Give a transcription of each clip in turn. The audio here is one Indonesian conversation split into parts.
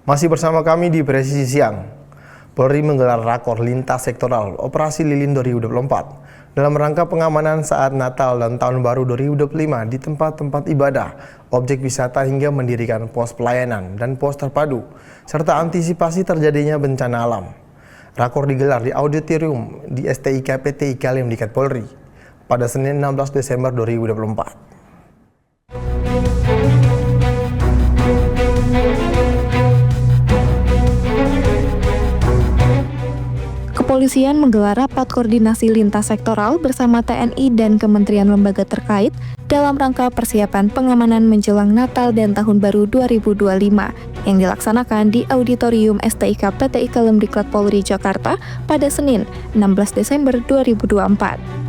Masih bersama kami di Presisi Siang. Polri menggelar rakor lintas sektoral Operasi Lilin 2024 dalam rangka pengamanan saat Natal dan Tahun Baru 2025 di tempat-tempat ibadah, objek wisata hingga mendirikan pos pelayanan dan pos terpadu, serta antisipasi terjadinya bencana alam. Rakor digelar di auditorium di STIK PT IKA Lemdikat Polri pada Senin 16 Desember 2024. Kepolisian menggelar rapat koordinasi lintas sektoral bersama TNI dan kementerian lembaga terkait dalam rangka persiapan pengamanan menjelang Natal dan Tahun Baru 2025 yang dilaksanakan di Auditorium STIK PT IKA Lemdiklat Polri Jakarta pada Senin 16 Desember 2024.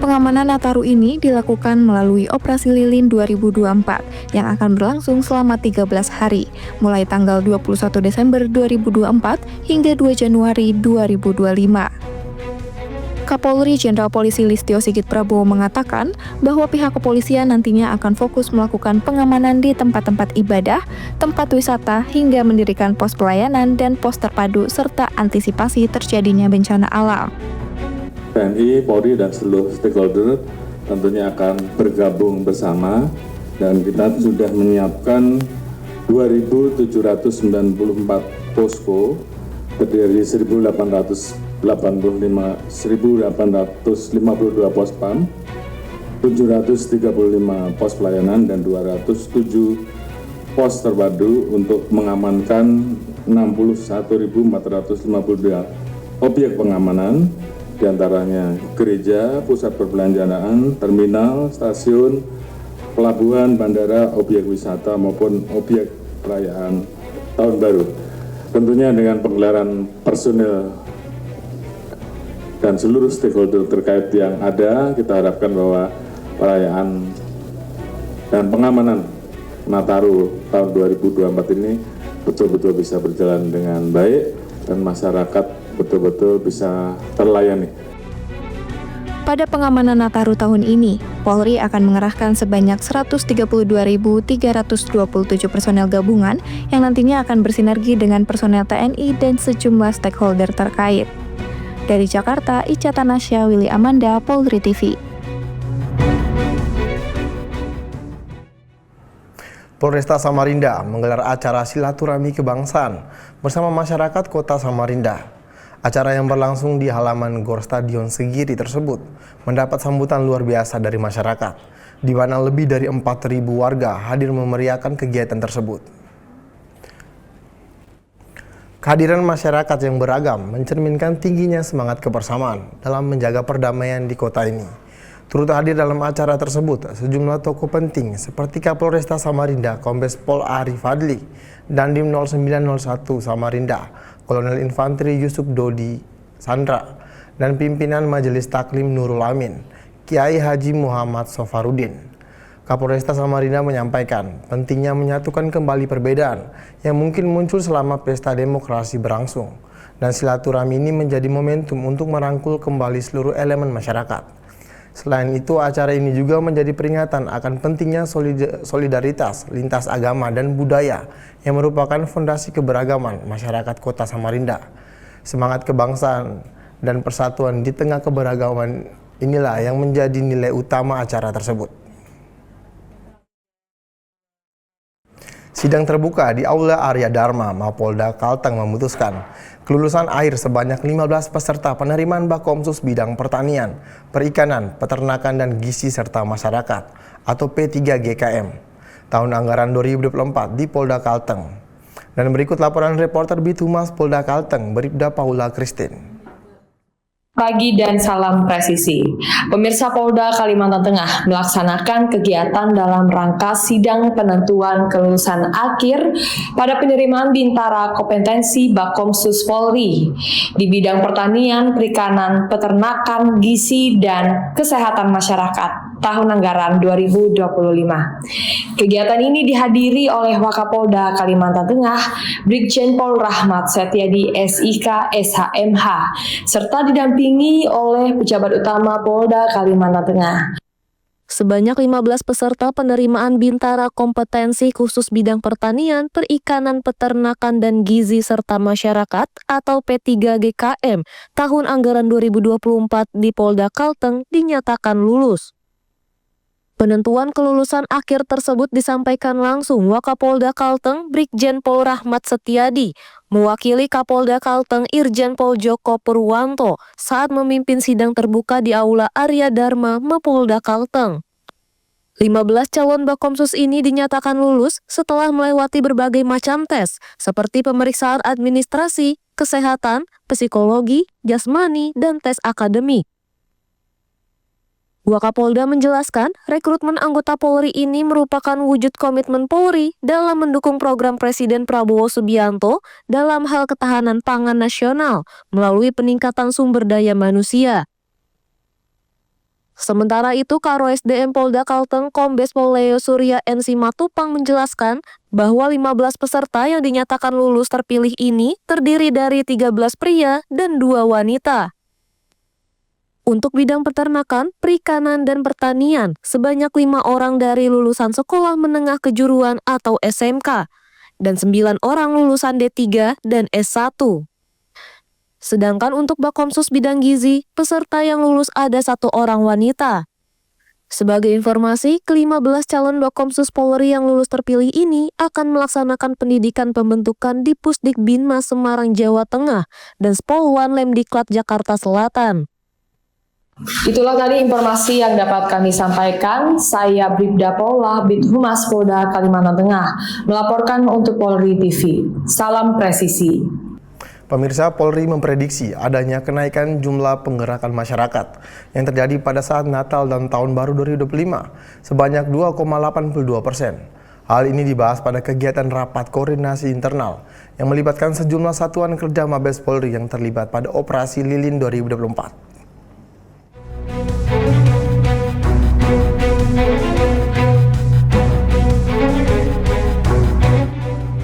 Pengamanan Nataru ini dilakukan melalui Operasi Lilin 2024 yang akan berlangsung selama 13 hari, mulai tanggal 21 Desember 2024 hingga 2 Januari 2025. Kapolri Jenderal Polisi Listio Sigit Prabowo mengatakan bahwa pihak kepolisian nantinya akan fokus melakukan pengamanan di tempat-tempat ibadah, tempat wisata, hingga mendirikan pos pelayanan dan pos terpadu serta antisipasi terjadinya bencana alam. TNI, Polri, dan seluruh stakeholder tentunya akan bergabung bersama dan kita sudah menyiapkan 2.794 posko terdiri dari 1.852 pos PAM, 735 pos pelayanan, dan 207 pos terpadu untuk mengamankan 61.452 objek pengamanan, diantaranya gereja, pusat perbelanjaan, terminal, stasiun, pelabuhan, bandara, objek wisata maupun objek perayaan Tahun Baru. Tentunya dengan penggelaran personil dan seluruh stakeholder terkait yang ada, kita harapkan bahwa perayaan dan pengamanan Nataru tahun 2024 ini betul-betul bisa berjalan dengan baik dan masyarakat betul-betul bisa terlayani. Pada pengamanan Nataru tahun ini, Polri akan mengerahkan sebanyak 132.327 personel gabungan yang nantinya akan bersinergi dengan personel TNI dan sejumlah stakeholder terkait. Dari Jakarta, Ica Tanasya, Willy Amanda, Polri TV. Polresta Samarinda menggelar acara silaturahmi kebangsaan bersama masyarakat Kota Samarinda. Acara yang berlangsung di halaman Gor Stadion Segiri tersebut mendapat sambutan luar biasa dari masyarakat, di mana lebih dari 4.000 warga hadir memeriahkan kegiatan tersebut. Kehadiran masyarakat yang beragam mencerminkan tingginya semangat kebersamaan dalam menjaga perdamaian di kota ini. Turut hadir dalam acara tersebut sejumlah tokoh penting seperti Kapolresta Samarinda Kombes Pol Arif Fadli, Dandim 0901 Samarinda, Kolonel Infanteri Yusuf Dodi Sandra, dan pimpinan Majelis Taklim Nurul Amin, Kiai Haji Muhammad Sofarudin. Kapolresta Samarinda menyampaikan pentingnya menyatukan kembali perbedaan yang mungkin muncul selama pesta demokrasi berlangsung, dan silaturahmi ini menjadi momentum untuk merangkul kembali seluruh elemen masyarakat. Selain itu, acara ini juga menjadi peringatan akan pentingnya solidaritas lintas agama dan budaya yang merupakan fondasi keberagaman masyarakat Kota Samarinda. Semangat kebangsaan dan persatuan di tengah keberagaman inilah yang menjadi nilai utama acara tersebut. Sidang terbuka di Aula Arya Dharma Mapolda Kalteng memutuskan kelulusan akhir sebanyak 15 peserta penerimaan Bakomsus bidang pertanian, perikanan, peternakan, dan gizi serta masyarakat atau P3GKM tahun anggaran 2024 di Polda Kalteng. Dan berikut laporan reporter Bitumas Polda Kalteng, Bribda Paula Christine. Pagi dan salam presisi. Pemirsa Polda Kalimantan Tengah melaksanakan kegiatan dalam rangka sidang penentuan kelulusan akhir pada penerimaan bintara kompetensi Bakomsus Polri di bidang pertanian, perikanan, peternakan, gizi, dan kesehatan masyarakat. tahun anggaran 2025. Kegiatan ini dihadiri oleh Wakapolda Kalimantan Tengah, Brigjen Pol Rahmat Setiadi SIK SHMH, serta didampingi oleh pejabat utama Polda Kalimantan Tengah. Sebanyak 15 peserta penerimaan Bintara Kompetensi Khusus Bidang Pertanian, Perikanan, Peternakan, dan Gizi serta Masyarakat atau P3GKM tahun anggaran 2024 di Polda Kalteng dinyatakan lulus. Penentuan kelulusan akhir tersebut disampaikan langsung Wakapolda Kalteng Brigjen Pol Rahmat Setiadi mewakili Kapolda Kalteng Irjen Pol Joko Purwanto saat memimpin sidang terbuka di Aula Arya Dharma Mapolda Kalteng. 15 calon Bakomsus ini dinyatakan lulus setelah melewati berbagai macam tes seperti pemeriksaan administrasi, kesehatan, psikologi, jasmani, dan tes akademik. Wakapolda menjelaskan, rekrutmen anggota Polri ini merupakan wujud komitmen Polri dalam mendukung program Presiden Prabowo Subianto dalam hal ketahanan pangan nasional melalui peningkatan sumber daya manusia. Sementara itu, Karo SDM Polda Kalteng Kombes Pol Leo Surya N. Simatupang menjelaskan bahwa 15 peserta yang dinyatakan lulus terpilih ini terdiri dari 13 pria dan 2 wanita. Untuk bidang peternakan, perikanan, dan pertanian, sebanyak 5 orang dari lulusan sekolah menengah kejuruan atau SMK, dan 9 orang lulusan D3 dan S1. Sedangkan untuk Bakomsus bidang gizi, peserta yang lulus ada 1 orang wanita. Sebagai informasi, ke-15 calon Bakomsus Polri yang lulus terpilih ini akan melaksanakan pendidikan pembentukan di Pusdik Binmas Semarang, Jawa Tengah, dan Spolwan Lemdiklat Jakarta Selatan. Itulah tadi informasi yang dapat kami sampaikan. Saya Bribda Paula, Bid Humas Polda Kalimantan Tengah, melaporkan untuk Polri TV. Salam presisi. Pemirsa, Polri memprediksi adanya kenaikan jumlah penggerakan masyarakat yang terjadi pada saat Natal dan Tahun Baru 2025 sebanyak 2,82%. Hal ini dibahas pada kegiatan rapat koordinasi internal yang melibatkan sejumlah satuan kerja Mabes Polri yang terlibat pada Operasi Lilin 2024.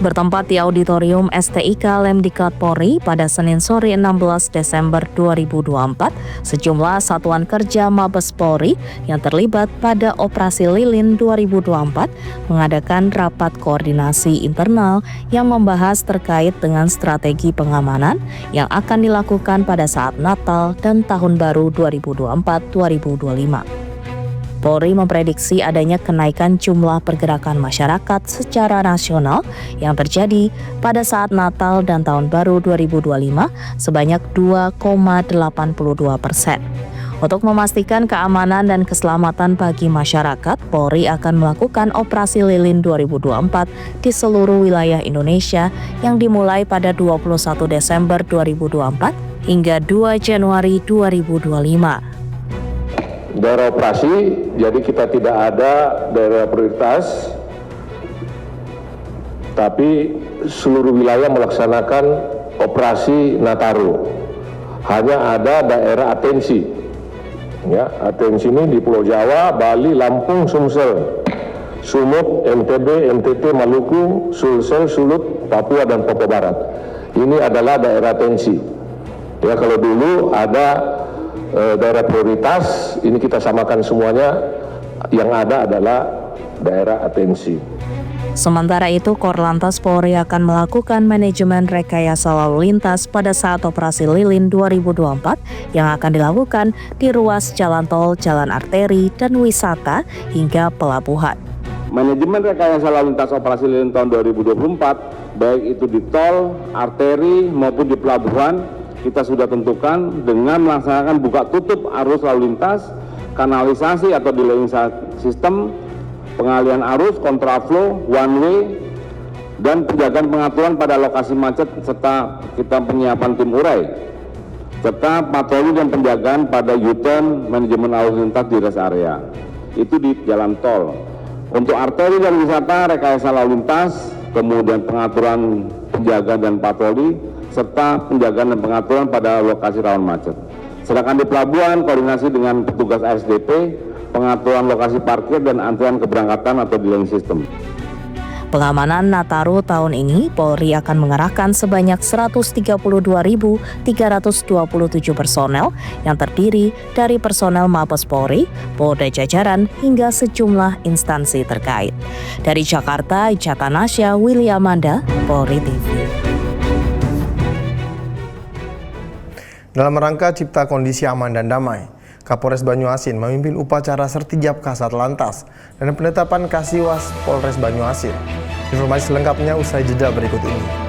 Bertempat di Auditorium STIK Lemdiklat Polri pada Senin sore 16 Desember 2024, sejumlah satuan kerja Mabes Polri yang terlibat pada Operasi Lilin 2024 mengadakan rapat koordinasi internal yang membahas terkait dengan strategi pengamanan yang akan dilakukan pada saat Natal dan Tahun Baru 2024-2025. Polri memprediksi adanya kenaikan jumlah pergerakan masyarakat secara nasional yang terjadi pada saat Natal dan Tahun Baru 2025 sebanyak 2,82%. Untuk memastikan keamanan dan keselamatan bagi masyarakat, Polri akan melakukan Operasi Lilin 2024 di seluruh wilayah Indonesia yang dimulai pada 21 Desember 2024 hingga 2 Januari 2025. Daerah operasi, jadi kita tidak ada daerah prioritas, tapi seluruh wilayah melaksanakan operasi Nataru. Hanya ada daerah atensi. Ya, atensi ini di Pulau Jawa, Bali, Lampung, Sumsel, Sumut, NTB, NTT, Maluku, Sulsel, Sulut, Papua, dan Papua Barat. Ini adalah daerah atensi. Ya, kalau dulu ada daerah prioritas, ini kita samakan semuanya, yang ada adalah daerah atensi. Sementara itu, Korlantas Polri akan melakukan manajemen rekayasa lalu lintas pada saat Operasi Lilin 2024 yang akan dilakukan di ruas jalan tol, jalan arteri, dan wisata hingga pelabuhan. Manajemen rekayasa lalu lintas Operasi Lilin tahun 2024, baik itu di tol, arteri, maupun di pelabuhan, kita sudah tentukan dengan melaksanakan buka tutup arus lalu lintas, kanalisasi atau delaying system, pengalihan arus, kontraflow, one way, dan penjagaan pengaturan pada lokasi macet serta kita penyiapan tim urai, serta patroli dan penjagaan pada U-turn manajemen lalu lintas di rest area. Itu di jalan tol. Untuk arteri dan wisata, rekayasa lalu lintas, kemudian pengaturan penjagaan dan patroli, serta penjagaan dan pengaturan pada lokasi rawan macet. Sedangkan di pelabuhan, koordinasi dengan petugas ASDP pengaturan lokasi parkir dan antrian keberangkatan atau delaying system. Pengamanan Nataru tahun ini, Polri akan mengerahkan sebanyak 132.327 personel yang terdiri dari personel Mabes Polri, Polda jajaran, hingga sejumlah instansi terkait. Dari Jakarta, Ica Tanasya, Willy Amanda, Polri TV. Dalam rangka cipta kondisi aman dan damai, Kapolres Banyuasin memimpin upacara sertijab Kasat Lantas dan penetapan Kasiwas Polres Banyuasin. Informasi selengkapnya usai jeda berikut ini.